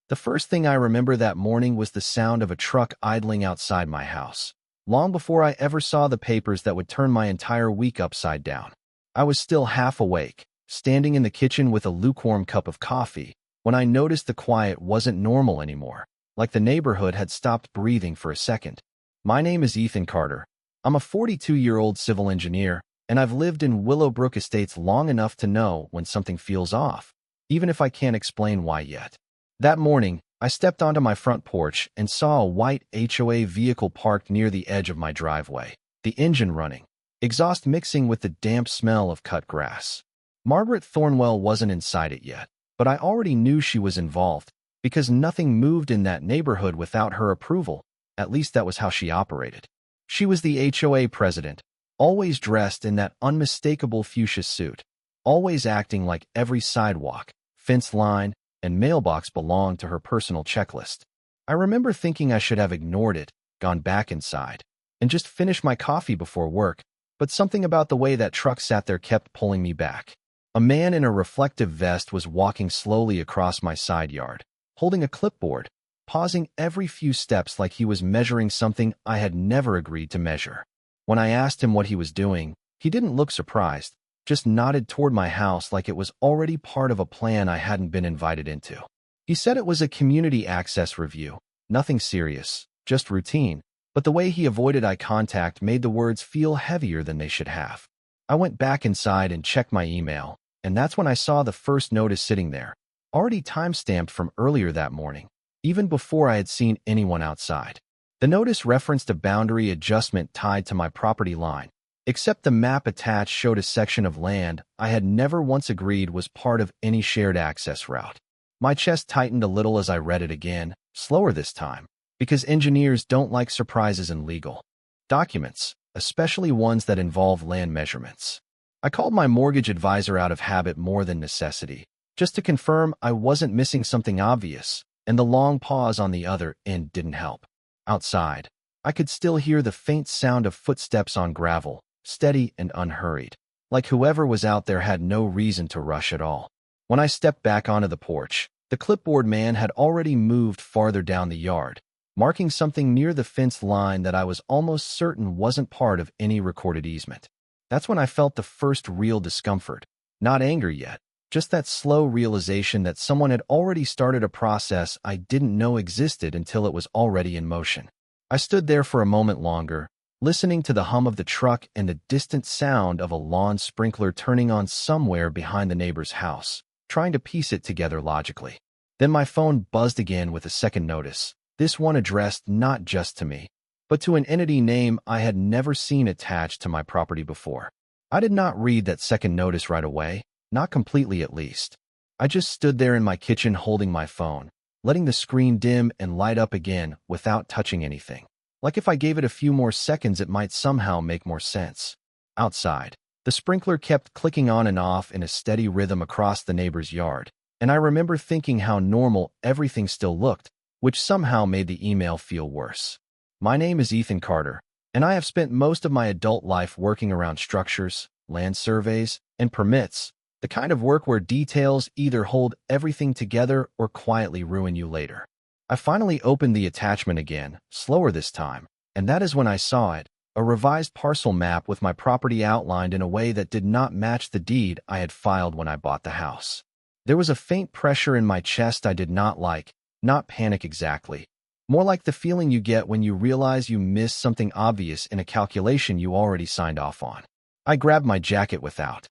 The first thing I remember that morning was the sound of a truck idling outside my house, long before I ever saw the papers that would turn my entire week upside down. I was still half awake, standing in the kitchen with a lukewarm cup of coffee, when I noticed the quiet wasn't normal anymore, like the neighborhood had stopped breathing for a second. My name is Ethan Carter. I'm a 42-year-old civil engineer, and I've lived in Willowbrook Estates long enough to know when something feels off, even if I can't explain why yet. That morning, I stepped onto my front porch and saw a white HOA vehicle parked near the edge of my driveway, the engine running, exhaust mixing with the damp smell of cut grass. Margaret Thornwell wasn't inside it yet, but I already knew she was involved, because nothing moved in that neighborhood without her approval. At least that was how she operated. She was the HOA president, always dressed in that unmistakable fuchsia suit, always acting like every sidewalk, fence line, and mailbox belonged to her personal checklist. I remember thinking I should have ignored it, gone back inside, and just finished my coffee before work, but something about the way that truck sat there kept pulling me back. A man in a reflective vest was walking slowly across my side yard, holding a clipboard, pausing every few steps like he was measuring something I had never agreed to measure. When I asked him what he was doing, he didn't look surprised, just nodded toward my house like it was already part of a plan I hadn't been invited into. He said it was a community access review, nothing serious, just routine, but the way he avoided eye contact made the words feel heavier than they should have. I went back inside and checked my email, and that's when I saw the first notice sitting there, already time-stamped from earlier that morning, even before I had seen anyone outside. The notice referenced a boundary adjustment tied to my property line, except the map attached showed a section of land I had never once agreed was part of any shared access route. My chest tightened a little as I read it again, slower this time, because engineers don't like surprises in legal documents, especially ones that involve land measurements. I called my mortgage advisor out of habit more than necessity, just to confirm I wasn't missing something obvious, and the long pause on the other end didn't help. Outside, I could still hear the faint sound of footsteps on gravel, steady and unhurried, like whoever was out there had no reason to rush at all. When I stepped back onto the porch, the clipboard man had already moved farther down the yard, marking something near the fence line that I was almost certain wasn't part of any recorded easement. That's when I felt the first real discomfort, not anger yet, just that slow realization that someone had already started a process I didn't know existed until it was already in motion. I stood there for a moment longer, listening to the hum of the truck and the distant sound of a lawn sprinkler turning on somewhere behind the neighbor's house, trying to piece it together logically. Then my phone buzzed again with a second notice, this one addressed not just to me, but to an entity name I had never seen attached to my property before. I did not read that second notice right away, not completely at least. I just stood there in my kitchen holding my phone, letting the screen dim and light up again without touching anything. Like if I gave it a few more seconds it might somehow make more sense. Outside, the sprinkler kept clicking on and off in a steady rhythm across the neighbor's yard, and I remember thinking how normal everything still looked, which somehow made the email feel worse. My name is Ethan Carter, and I have spent most of my adult life working around structures, land surveys, and permits, the kind of work where details either hold everything together or quietly ruin you later. I finally opened the attachment again, slower this time, and that is when I saw it, a revised parcel map with my property outlined in a way that did not match the deed I had filed when I bought the house. There was a faint pressure in my chest I did not like, not panic exactly, more like the feeling you get when you realize you missed something obvious in a calculation you already signed off on. I grabbed my jacket without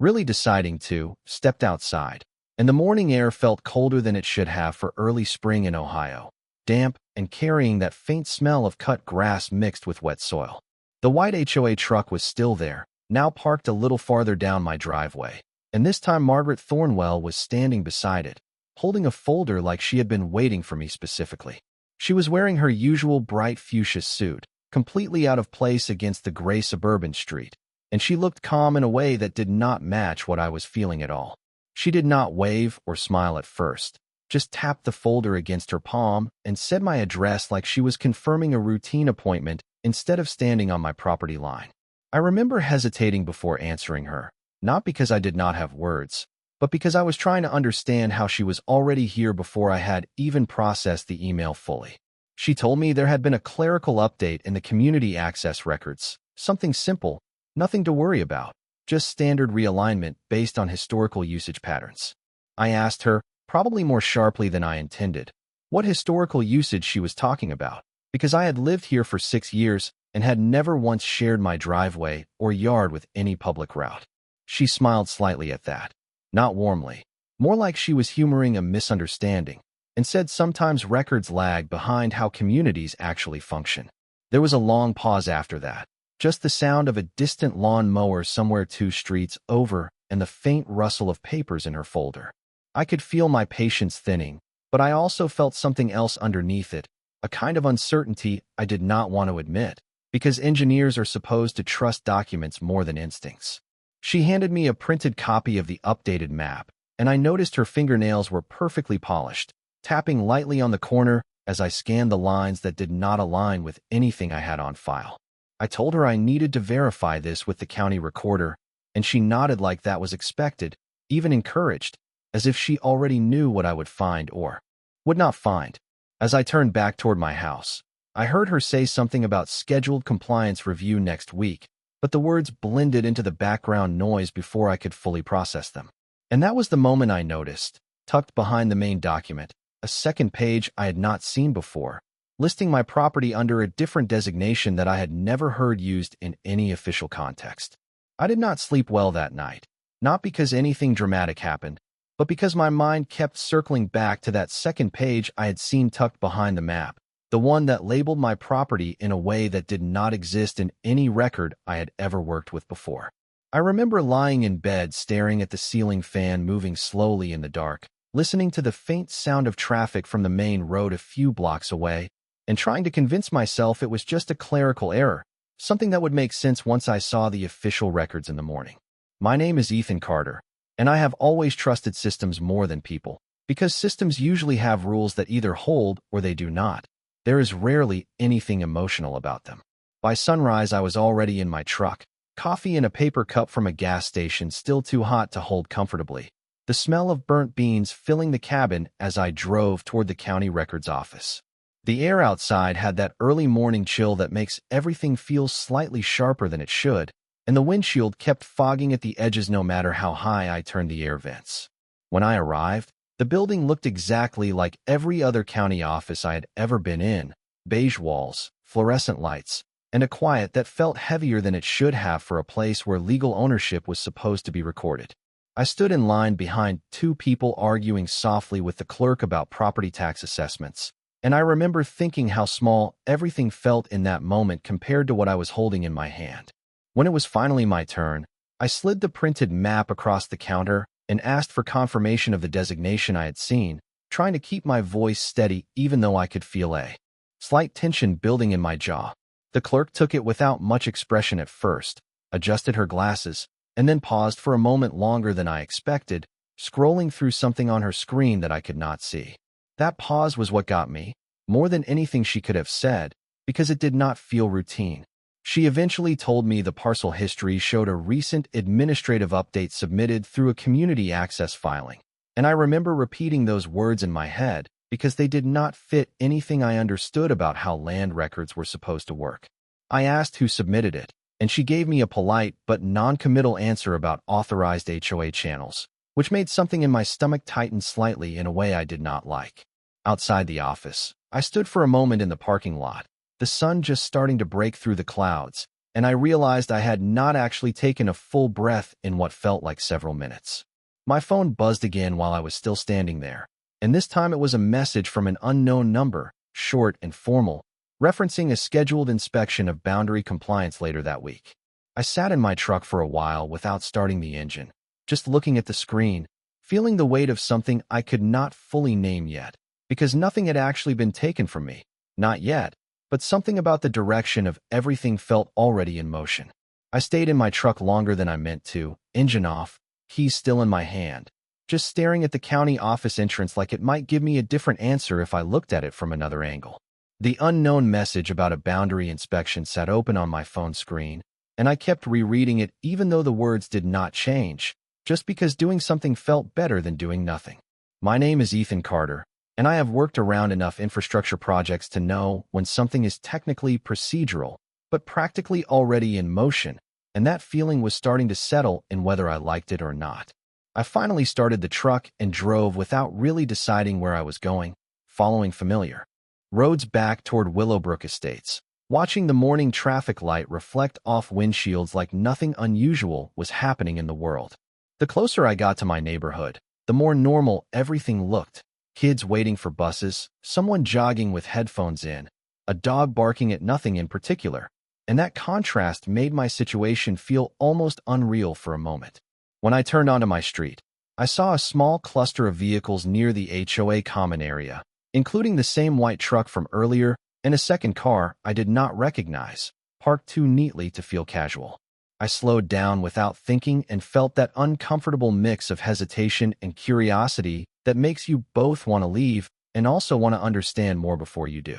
really deciding to, stepped outside, and the morning air felt colder than it should have for early spring in Ohio, damp and carrying that faint smell of cut grass mixed with wet soil. The white HOA truck was still there, now parked a little farther down my driveway, and this time Margaret Thornwell was standing beside it, holding a folder like she had been waiting for me specifically. She was wearing her usual bright fuchsia suit, completely out of place against the gray suburban street, and she looked calm in a way that did not match what I was feeling at all. She did not wave or smile at first, just tapped the folder against her palm and said my address like she was confirming a routine appointment instead of standing on my property line. I remember hesitating before answering her, not because I did not have words, but because I was trying to understand how she was already here before I had even processed the email fully. She told me there had been a clerical update in the community access records, something simple, nothing to worry about, just standard realignment based on historical usage patterns. I asked her, probably more sharply than I intended, what historical usage she was talking about, because I had lived here for 6 years and had never once shared my driveway or yard with any public route. She smiled slightly at that, not warmly, more like she was humoring a misunderstanding, and said sometimes records lag behind how communities actually function. There was a long pause after that, just the sound of a distant lawn mower somewhere 2 streets over and the faint rustle of papers in her folder. I could feel my patience thinning, but I also felt something else underneath it, a kind of uncertainty I did not want to admit, because engineers are supposed to trust documents more than instincts. She handed me a printed copy of the updated map, and I noticed her fingernails were perfectly polished, tapping lightly on the corner as I scanned the lines that did not align with anything I had on file. I told her I needed to verify this with the county recorder, and she nodded like that was expected, even encouraged, as if she already knew what I would find or would not find. As I turned back toward my house, I heard her say something about scheduled compliance review next week, but the words blended into the background noise before I could fully process them. And that was the moment I noticed, tucked behind the main document, a second page I had not seen before, listing my property under a different designation that I had never heard used in any official context. I did not sleep well that night, not because anything dramatic happened, but because my mind kept circling back to that second page I had seen tucked behind the map, the one that labeled my property in a way that did not exist in any record I had ever worked with before. I remember lying in bed staring at the ceiling fan moving slowly in the dark, listening to the faint sound of traffic from the main road a few blocks away, and trying to convince myself it was just a clerical error, something that would make sense once I saw the official records in the morning. My name is Ethan Carter, and I have always trusted systems more than people, because systems usually have rules that either hold or they do not. There is rarely anything emotional about them. By sunrise, I was already in my truck, coffee in a paper cup from a gas station still too hot to hold comfortably, the smell of burnt beans filling the cabin as I drove toward the county records office. The air outside had that early morning chill that makes everything feel slightly sharper than it should, and the windshield kept fogging at the edges no matter how high I turned the air vents. When I arrived, the building looked exactly like every other county office I had ever been in, beige walls, fluorescent lights, and a quiet that felt heavier than it should have for a place where legal ownership was supposed to be recorded. I stood in line behind 2 people arguing softly with the clerk about property tax assessments, and I remember thinking how small everything felt in that moment compared to what I was holding in my hand. When it was finally my turn, I slid the printed map across the counter and asked for confirmation of the designation I had seen, trying to keep my voice steady even though I could feel a slight tension building in my jaw. The clerk took it without much expression at first, adjusted her glasses, and then paused for a moment longer than I expected, scrolling through something on her screen that I could not see. That pause was what got me, more than anything she could have said, because it did not feel routine. She eventually told me the parcel history showed a recent administrative update submitted through a community access filing, and I remember repeating those words in my head because they did not fit anything I understood about how land records were supposed to work. I asked who submitted it, and she gave me a polite but non-committal answer about authorized HOA channels, which made something in my stomach tighten slightly in a way I did not like. Outside the office, I stood for a moment in the parking lot, the sun just starting to break through the clouds, and I realized I had not actually taken a full breath in what felt like several minutes. My phone buzzed again while I was still standing there, and this time it was a message from an unknown number, short and formal, referencing a scheduled inspection of boundary compliance later that week. I sat in my truck for a while without starting the engine, just looking at the screen, feeling the weight of something I could not fully name yet, because nothing had actually been taken from me, not yet. But something about the direction of everything felt already in motion. I stayed in my truck longer than I meant to, engine off, keys still in my hand, just staring at the county office entrance like it might give me a different answer if I looked at it from another angle. The unknown message about a boundary inspection sat open on my phone screen, and I kept rereading it even though the words did not change, just because doing something felt better than doing nothing. My name is Ethan Carter, and I have worked around enough infrastructure projects to know when something is technically procedural, but practically already in motion, and that feeling was starting to settle in whether I liked it or not. I finally started the truck and drove without really deciding where I was going, following familiar roads back toward Willowbrook Estates, watching the morning traffic light reflect off windshields like nothing unusual was happening in the world. The closer I got to my neighborhood, the more normal everything looked. Kids waiting for buses, someone jogging with headphones in, a dog barking at nothing in particular, and that contrast made my situation feel almost unreal for a moment. When I turned onto my street, I saw a small cluster of vehicles near the HOA common area, including the same white truck from earlier and a second car I did not recognize, parked too neatly to feel casual. I slowed down without thinking and felt that uncomfortable mix of hesitation and curiosity that makes you both want to leave and also want to understand more before you do.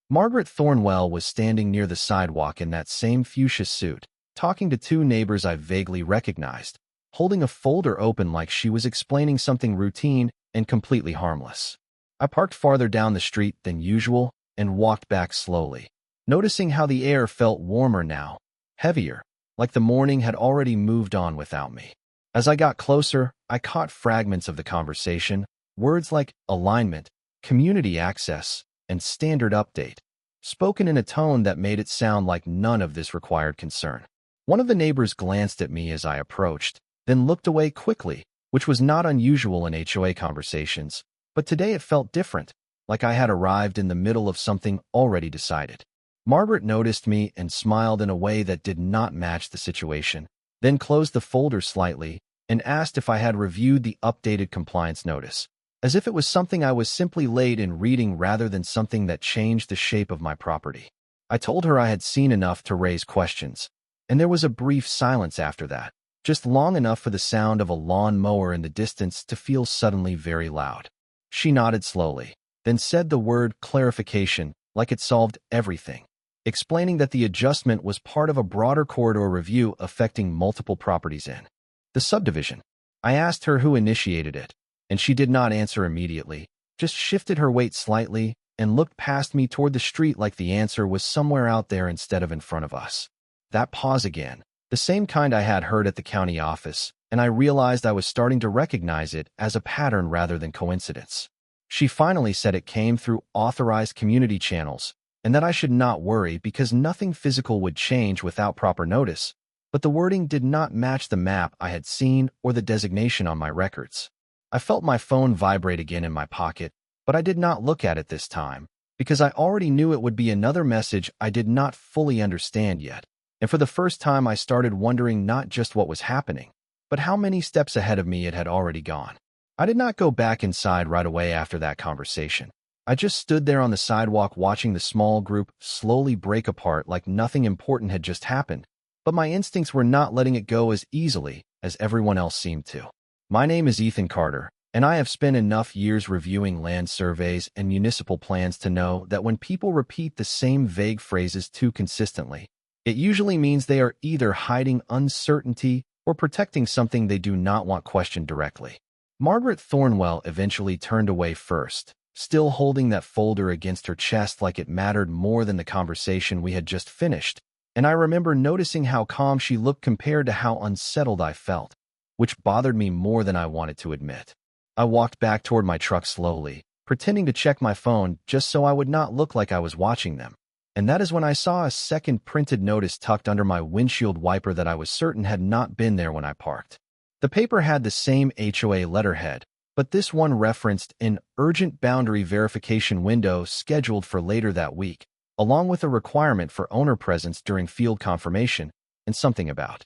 Margaret Thornwell was standing near the sidewalk in that same fuchsia suit, talking to two neighbors I vaguely recognized, holding a folder open like she was explaining something routine and completely harmless. I parked farther down the street than usual and walked back slowly, noticing how the air felt warmer now, heavier, like the morning had already moved on without me. As I got closer, I caught fragments of the conversation, words like alignment, community access, and standard update, spoken in a tone that made it sound like none of this required concern. One of the neighbors glanced at me as I approached, then looked away quickly, which was not unusual in HOA conversations, but today it felt different, like I had arrived in the middle of something already decided. Margaret noticed me and smiled in a way that did not match the situation, then closed the folder slightly and asked if I had reviewed the updated compliance notice, as if it was something I was simply late in reading rather than something that changed the shape of my property. I told her I had seen enough to raise questions, and there was a brief silence after that, just long enough for the sound of a lawn mower in the distance to feel suddenly very loud. She nodded slowly, then said the word clarification like it solved everything, explaining that the adjustment was part of a broader corridor review affecting multiple properties in the subdivision. I asked her who initiated it, and she did not answer immediately, just shifted her weight slightly and looked past me toward the street like the answer was somewhere out there instead of in front of us. That pause again, the same kind I had heard at the county office, and I realized I was starting to recognize it as a pattern rather than coincidence. She finally said it came through authorized community channels, and that I should not worry because nothing physical would change without proper notice, but the wording did not match the map I had seen or the designation on my records. I felt my phone vibrate again in my pocket, but I did not look at it this time, because I already knew it would be another message I did not fully understand yet, and for the first time I started wondering not just what was happening, but how many steps ahead of me it had already gone. I did not go back inside right away after that conversation. I just stood there on the sidewalk watching the small group slowly break apart like nothing important had just happened, but my instincts were not letting it go as easily as everyone else seemed to. My name is Ethan Carter, and I have spent enough years reviewing land surveys and municipal plans to know that when people repeat the same vague phrases too consistently, it usually means they are either hiding uncertainty or protecting something they do not want questioned directly. Margaret Thornwell eventually turned away first, still holding that folder against her chest like it mattered more than the conversation we had just finished, and I remember noticing how calm she looked compared to how unsettled I felt, which bothered me more than I wanted to admit. I walked back toward my truck slowly, pretending to check my phone just so I would not look like I was watching them, and that is when I saw a second printed notice tucked under my windshield wiper that I was certain had not been there when I parked. The paper had the same HOA letterhead, but this one referenced an urgent boundary verification window scheduled for later that week, along with a requirement for owner presence during field confirmation, and something about.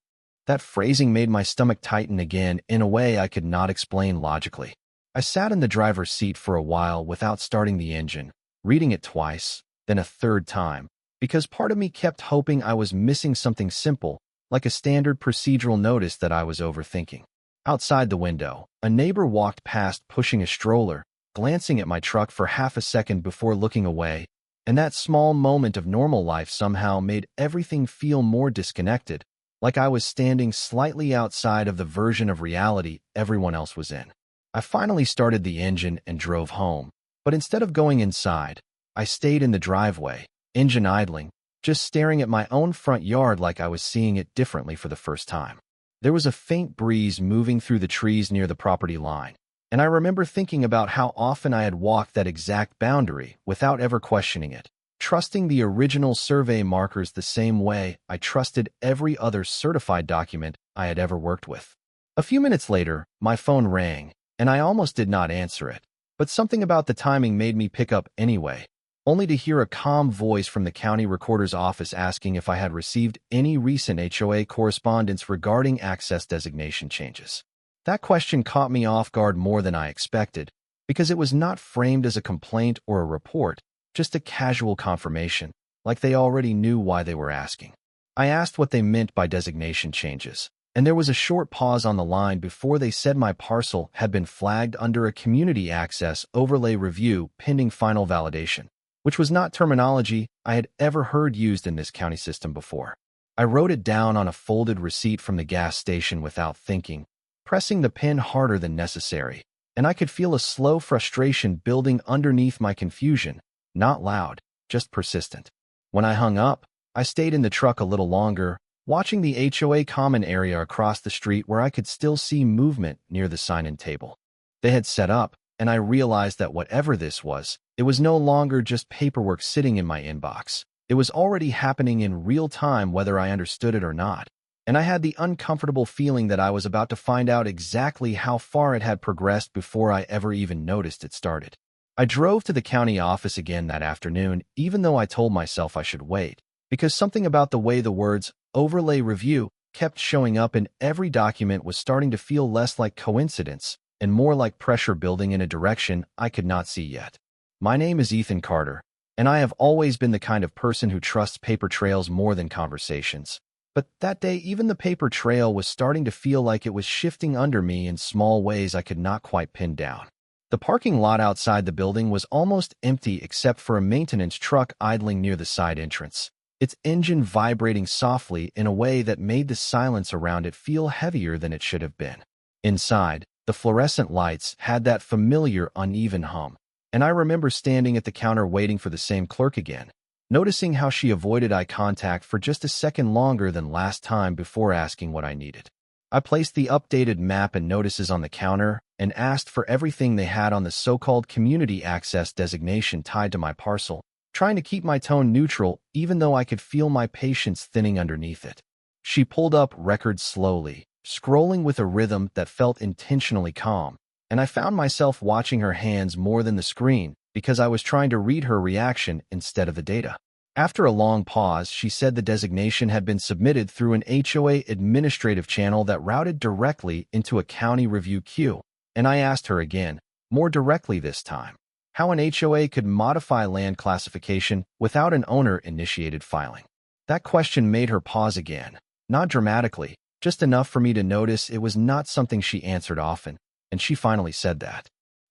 That phrasing made my stomach tighten again in a way I could not explain logically. I sat in the driver's seat for a while without starting the engine, reading it twice, then a third time, because part of me kept hoping I was missing something simple, like a standard procedural notice that I was overthinking. Outside the window, a neighbor walked past pushing a stroller, glancing at my truck for half a second before looking away, and that small moment of normal life somehow made everything feel more disconnected, like I was standing slightly outside of the version of reality everyone else was in. I finally started the engine and drove home, but instead of going inside, I stayed in the driveway, engine idling, just staring at my own front yard like I was seeing it differently for the first time. There was a faint breeze moving through the trees near the property line, and I remember thinking about how often I had walked that exact boundary without ever questioning it, trusting the original survey markers the same way I trusted every other certified document I had ever worked with. A few minutes later, my phone rang, and I almost did not answer it, but something about the timing made me pick up anyway, only to hear a calm voice from the county recorder's office asking if I had received any recent HOA correspondence regarding access designation changes. That question caught me off guard more than I expected, because it was not framed as a complaint or a report, just a casual confirmation, like they already knew why they were asking. I asked what they meant by designation changes, and there was a short pause on the line before they said my parcel had been flagged under a community access overlay review pending final validation, which was not terminology I had ever heard used in this county system before. I wrote it down on a folded receipt from the gas station without thinking, pressing the pen harder than necessary, and I could feel a slow frustration building underneath my confusion, not loud, just persistent. When I hung up, I stayed in the truck a little longer, watching the HOA common area across the street where I could still see movement near the sign-in table. They had set up, and I realized that whatever this was, it was no longer just paperwork sitting in my inbox. It was already happening in real time whether I understood it or not, and I had the uncomfortable feeling that I was about to find out exactly how far it had progressed before I ever even noticed it started. I drove to the county office again that afternoon, even though I told myself I should wait, because something about the way the words overlay review kept showing up in every document was starting to feel less like coincidence and more like pressure building in a direction I could not see yet. My name is Ethan Carter, and I have always been the kind of person who trusts paper trails more than conversations. But that day, even the paper trail was starting to feel like it was shifting under me in small ways I could not quite pin down. The parking lot outside the building was almost empty except for a maintenance truck idling near the side entrance, its engine vibrating softly in a way that made the silence around it feel heavier than it should have been. Inside, the fluorescent lights had that familiar uneven hum, and I remember standing at the counter waiting for the same clerk again, noticing how she avoided eye contact for just a second longer than last time before asking what I needed. I placed the updated map and notices on the counter and asked for everything they had on the so-called community access designation tied to my parcel, trying to keep my tone neutral even though I could feel my patience thinning underneath it. She pulled up records slowly, scrolling with a rhythm that felt intentionally calm, and I found myself watching her hands more than the screen because I was trying to read her reaction instead of the data. After a long pause, she said the designation had been submitted through an HOA administrative channel that routed directly into a county review queue, and I asked her again, more directly this time, how an HOA could modify land classification without an owner-initiated filing. That question made her pause again, not dramatically, just enough for me to notice it was not something she answered often, and she finally said that.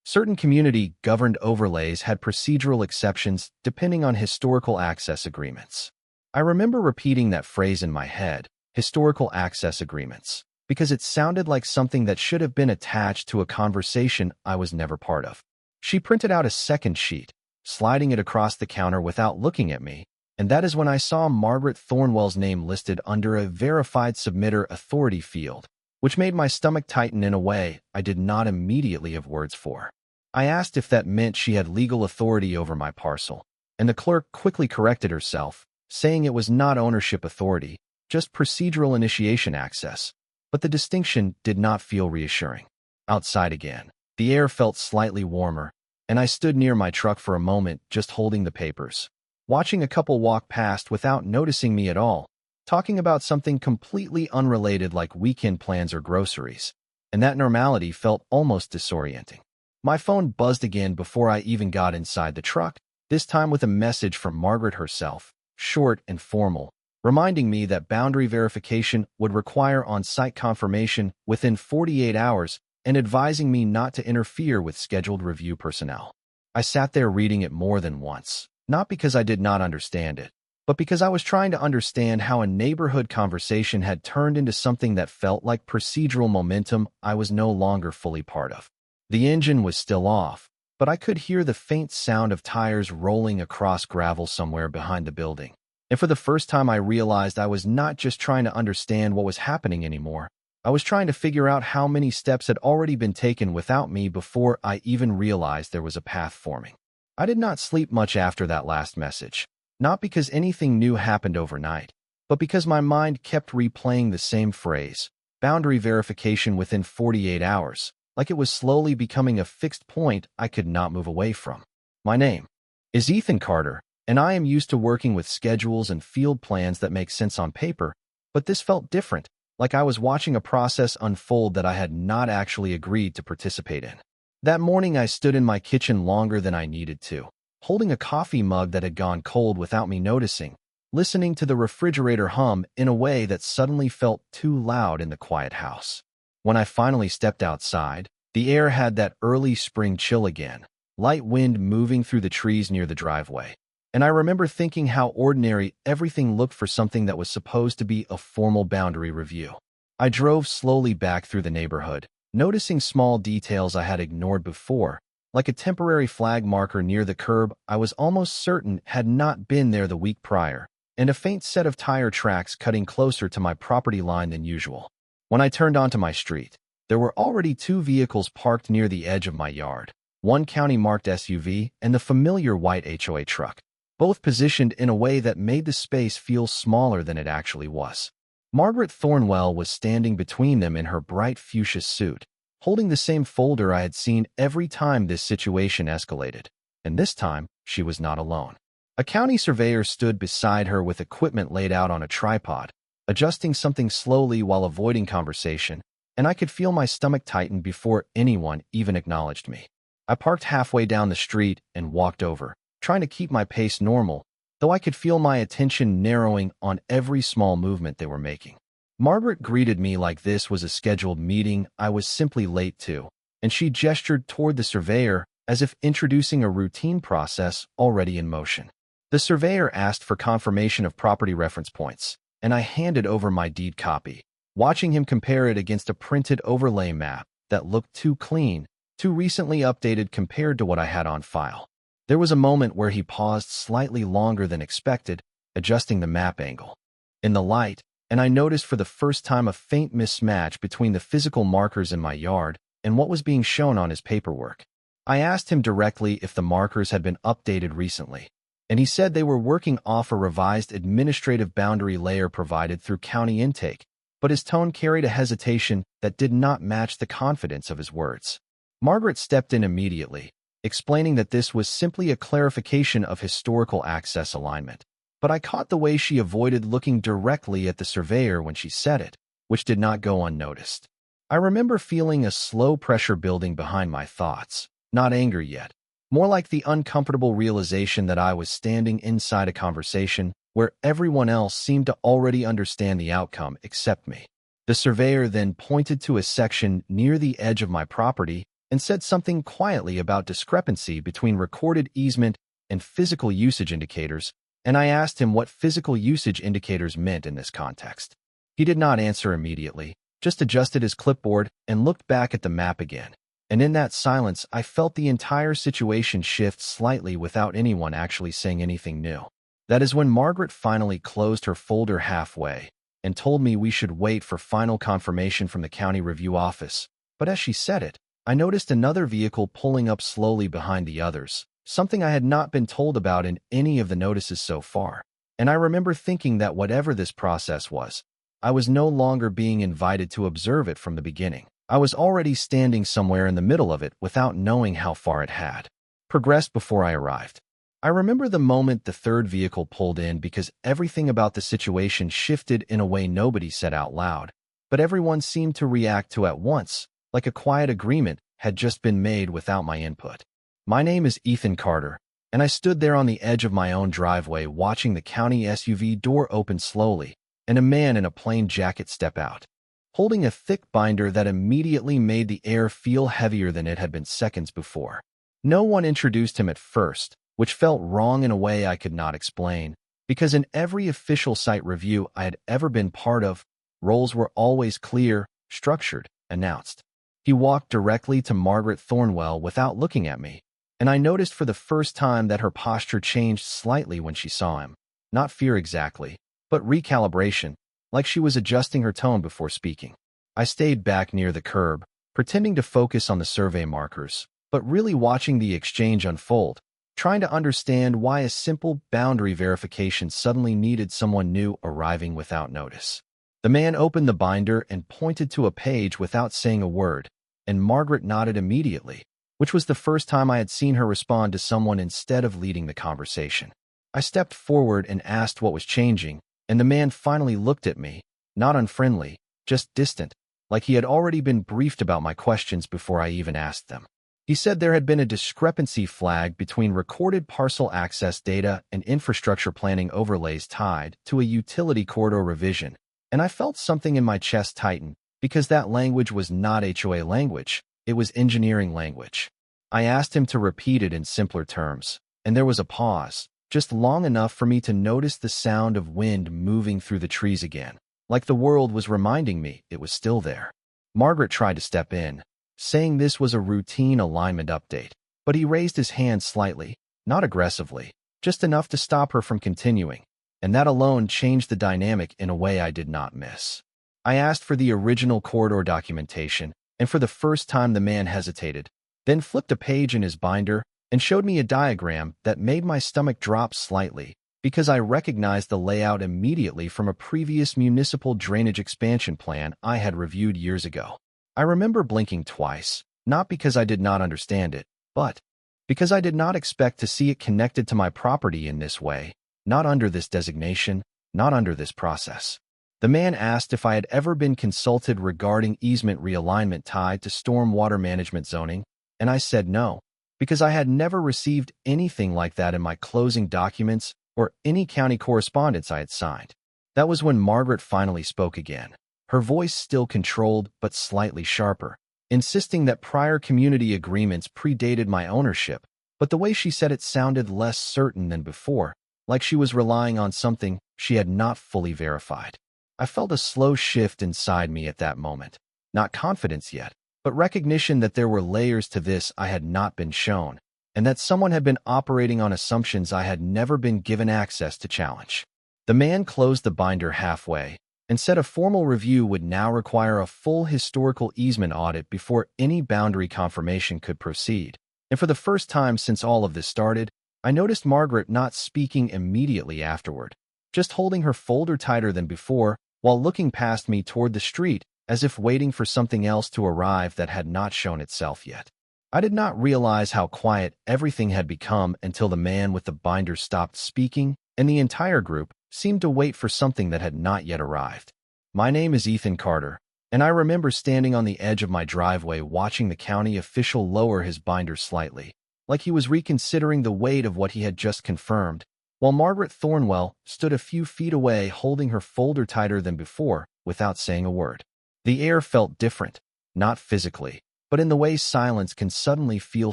Certain community-governed overlays had procedural exceptions depending on historical access agreements. I remember repeating that phrase in my head, historical access agreements, because it sounded like something that should have been attached to a conversation I was never part of. She printed out a second sheet, sliding it across the counter without looking at me, and that is when I saw Margaret Thornwell's name listed under a verified submitter authority field, which made my stomach tighten in a way I did not immediately have words for. I asked if that meant she had legal authority over my parcel, and the clerk quickly corrected herself, saying it was not ownership authority, just procedural initiation access, but the distinction did not feel reassuring. Outside again, the air felt slightly warmer, and I stood near my truck for a moment just holding the papers, watching a couple walk past without noticing me at all, talking about something completely unrelated like weekend plans or groceries, and that normality felt almost disorienting. My phone buzzed again before I even got inside the truck, this time with a message from Margaret herself, short and formal, reminding me that boundary verification would require on-site confirmation within 48 hours and advising me not to interfere with scheduled review personnel. I sat there reading it more than once, not because I did not understand it, but because I was trying to understand how a neighborhood conversation had turned into something that felt like procedural momentum I was no longer fully part of. The engine was still off, but I could hear the faint sound of tires rolling across gravel somewhere behind the building. And for the first time, I realized I was not just trying to understand what was happening anymore. I was trying to figure out how many steps had already been taken without me before I even realized there was a path forming. I did not sleep much after that last message, not because anything new happened overnight, but because my mind kept replaying the same phrase, boundary verification within 48 hours, like it was slowly becoming a fixed point I could not move away from. My name is Ethan Carter, and I am used to working with schedules and field plans that make sense on paper, but this felt different, like I was watching a process unfold that I had not actually agreed to participate in. That morning, I stood in my kitchen longer than I needed to, holding a coffee mug that had gone cold without me noticing, listening to the refrigerator hum in a way that suddenly felt too loud in the quiet house. When I finally stepped outside, the air had that early spring chill again, light wind moving through the trees near the driveway. And I remember thinking how ordinary everything looked for something that was supposed to be a formal boundary review. I drove slowly back through the neighborhood, noticing small details I had ignored before, like a temporary flag marker near the curb I was almost certain had not been there the week prior, and a faint set of tire tracks cutting closer to my property line than usual. When I turned onto my street, there were already 2 vehicles parked near the edge of my yard, one county-marked SUV and the familiar white HOA truck, both positioned in a way that made the space feel smaller than it actually was. Margaret Thornwell was standing between them in her bright fuchsia suit, holding the same folder I had seen every time this situation escalated. And this time, she was not alone. A county surveyor stood beside her with equipment laid out on a tripod, adjusting something slowly while avoiding conversation, and I could feel my stomach tighten before anyone even acknowledged me. I parked halfway down the street and walked over, trying to keep my pace normal, though I could feel my attention narrowing on every small movement they were making. Margaret greeted me like this was a scheduled meeting I was simply late to, and she gestured toward the surveyor as if introducing a routine process already in motion. The surveyor asked for confirmation of property reference points, and I handed over my deed copy, watching him compare it against a printed overlay map that looked too clean, too recently updated compared to what I had on file. There was a moment where he paused slightly longer than expected, adjusting the map angle. In the light, and I noticed for the first time a faint mismatch between the physical markers in my yard and what was being shown on his paperwork. I asked him directly if the markers had been updated recently, and he said they were working off a revised administrative boundary layer provided through county intake, but his tone carried a hesitation that did not match the confidence of his words. Margaret stepped in immediately, explaining that this was simply a clarification of historical access alignment. But I caught the way she avoided looking directly at the surveyor when she said it, which did not go unnoticed. I remember feeling a slow pressure building behind my thoughts, not anger yet, more like the uncomfortable realization that I was standing inside a conversation where everyone else seemed to already understand the outcome except me. The surveyor then pointed to a section near the edge of my property and said something quietly about discrepancy between recorded easement and physical usage indicators, and I asked him what physical usage indicators meant in this context. He did not answer immediately, just adjusted his clipboard and looked back at the map again. And in that silence, I felt the entire situation shift slightly without anyone actually saying anything new. That is when Margaret finally closed her folder halfway and told me we should wait for final confirmation from the county review office. But as she said it, I noticed another vehicle pulling up slowly behind the others, something I had not been told about in any of the notices so far. And I remember thinking that whatever this process was, I was no longer being invited to observe it from the beginning. I was already standing somewhere in the middle of it without knowing how far it had progressed before I arrived. I remember the moment the third vehicle pulled in because everything about the situation shifted in a way nobody said out loud, but everyone seemed to react to at once, like a quiet agreement had just been made without my input. My name is Ethan Carter, and I stood there on the edge of my own driveway watching the county SUV door open slowly and a man in a plain jacket step out, holding a thick binder that immediately made the air feel heavier than it had been seconds before. No one introduced him at first, which felt wrong in a way I could not explain, because in every official site review I had ever been part of, roles were always clear, structured, announced. He walked directly to Margaret Thornwell without looking at me, and I noticed for the first time that her posture changed slightly when she saw him. Not fear exactly, but recalibration, like she was adjusting her tone before speaking. I stayed back near the curb, pretending to focus on the survey markers, but really watching the exchange unfold, trying to understand why a simple boundary verification suddenly needed someone new arriving without notice. The man opened the binder and pointed to a page without saying a word, and Margaret nodded immediately, which was the first time I had seen her respond to someone instead of leading the conversation. I stepped forward and asked what was changing, and the man finally looked at me, not unfriendly, just distant, like he had already been briefed about my questions before I even asked them. He said there had been a discrepancy flagged between recorded parcel access data and infrastructure planning overlays tied to a utility corridor revision, and I felt something in my chest tighten because that language was not HOA language, it was engineering language. I asked him to repeat it in simpler terms, and there was a pause, just long enough for me to notice the sound of wind moving through the trees again, like the world was reminding me it was still there. Margaret tried to step in, saying this was a routine alignment update, but he raised his hand slightly, not aggressively, just enough to stop her from continuing, and that alone changed the dynamic in a way I did not miss. I asked for the original corridor documentation, and for the first time the man hesitated, then flipped a page in his binder and showed me a diagram that made my stomach drop slightly because I recognized the layout immediately from a previous municipal drainage expansion plan I had reviewed years ago. I remember blinking twice, not because I did not understand it, but because I did not expect to see it connected to my property in this way, not under this designation, not under this process. The man asked if I had ever been consulted regarding easement realignment tied to stormwater management zoning, and I said no, because I had never received anything like that in my closing documents or any county correspondence I had signed. That was when Margaret finally spoke again, her voice still controlled but slightly sharper, insisting that prior community agreements predated my ownership, but the way she said it sounded less certain than before, like she was relying on something she had not fully verified. I felt a slow shift inside me at that moment, not confidence yet, but recognition that there were layers to this I had not been shown, and that someone had been operating on assumptions I had never been given access to challenge. The man closed the binder halfway and said a formal review would now require a full historical easement audit before any boundary confirmation could proceed. And for the first time since all of this started, I noticed Margaret not speaking immediately afterward, just holding her folder tighter than before while looking past me toward the street as if waiting for something else to arrive that had not shown itself yet. I did not realize how quiet everything had become until the man with the binder stopped speaking, and the entire group seemed to wait for something that had not yet arrived. My name is Ethan Carter, and I remember standing on the edge of my driveway watching the county official lower his binder slightly, like he was reconsidering the weight of what he had just confirmed, while Margaret Thornwell stood a few feet away holding her folder tighter than before without saying a word. The air felt different, not physically, but in the way silence can suddenly feel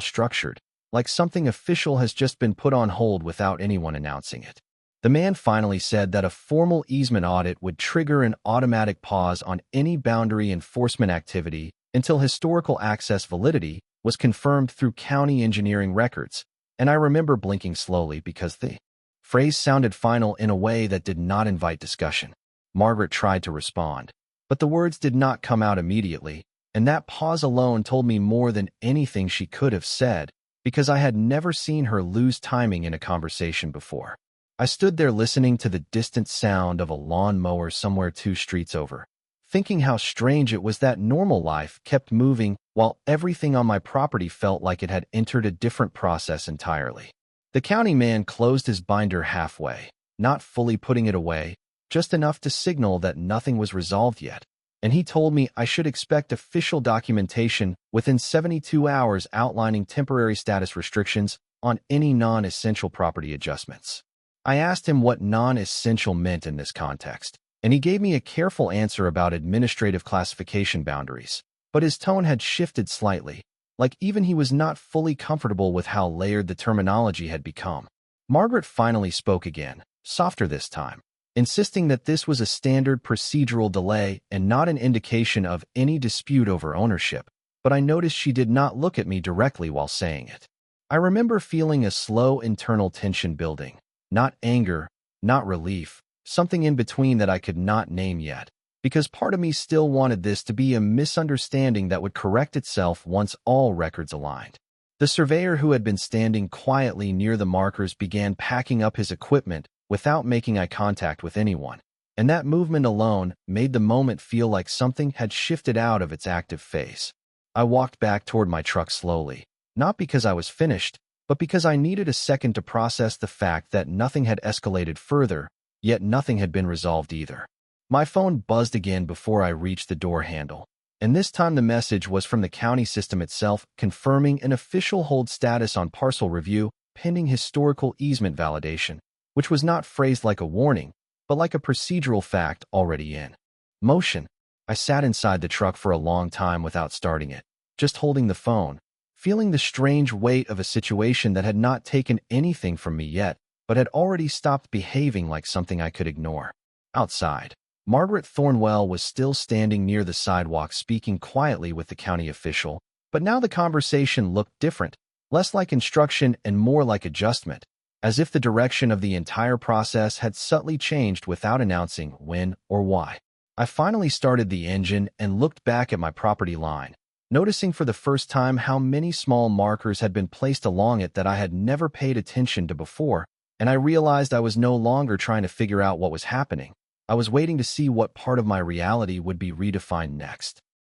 structured, like something official has just been put on hold without anyone announcing it. The man finally said that a formal easement audit would trigger an automatic pause on any boundary enforcement activity until historical access validity was confirmed through county engineering records, and I remember blinking slowly because the phrase sounded final in a way that did not invite discussion. Margaret tried to respond, but the words did not come out immediately, and that pause alone told me more than anything she could have said, because I had never seen her lose timing in a conversation before. I stood there listening to the distant sound of a lawn mower somewhere 2 streets over, thinking how strange it was that normal life kept moving while everything on my property felt like it had entered a different process entirely. The county man closed his binder halfway, not fully putting it away, just enough to signal that nothing was resolved yet, and he told me I should expect official documentation within 72 hours outlining temporary status restrictions on any non-essential property adjustments. I asked him what non-essential meant in this context, and he gave me a careful answer about administrative classification boundaries, but his tone had shifted slightly, like even he was not fully comfortable with how layered the terminology had become. Margaret finally spoke again, softer this time, insisting that this was a standard procedural delay and not an indication of any dispute over ownership. But I noticed she did not look at me directly while saying it. I remember feeling a slow internal tension building. Not anger, not relief, something in between that I could not name yet, because part of me still wanted this to be a misunderstanding that would correct itself once all records aligned. The surveyor who had been standing quietly near the markers began packing up his equipment without making eye contact with anyone, and that movement alone made the moment feel like something had shifted out of its active phase. I walked back toward my truck slowly, not because I was finished, but because I needed a second to process the fact that nothing had escalated further, yet nothing had been resolved either. My phone buzzed again before I reached the door handle, and this time the message was from the county system itself, confirming an official hold status on parcel review pending historical easement validation, which was not phrased like a warning, but like a procedural fact already in motion. I sat inside the truck for a long time without starting it, just holding the phone, feeling the strange weight of a situation that had not taken anything from me yet, but had already stopped behaving like something I could ignore. Outside, Margaret Thornwell was still standing near the sidewalk speaking quietly with the county official, but now the conversation looked different, less like instruction and more like adjustment, as if the direction of the entire process had subtly changed without announcing when or why. I finally started the engine and looked back at my property line, noticing for the first time how many small markers had been placed along it that I had never paid attention to before, and I realized I was no longer trying to figure out what was happening. I was waiting to see what part of my reality would be redefined next.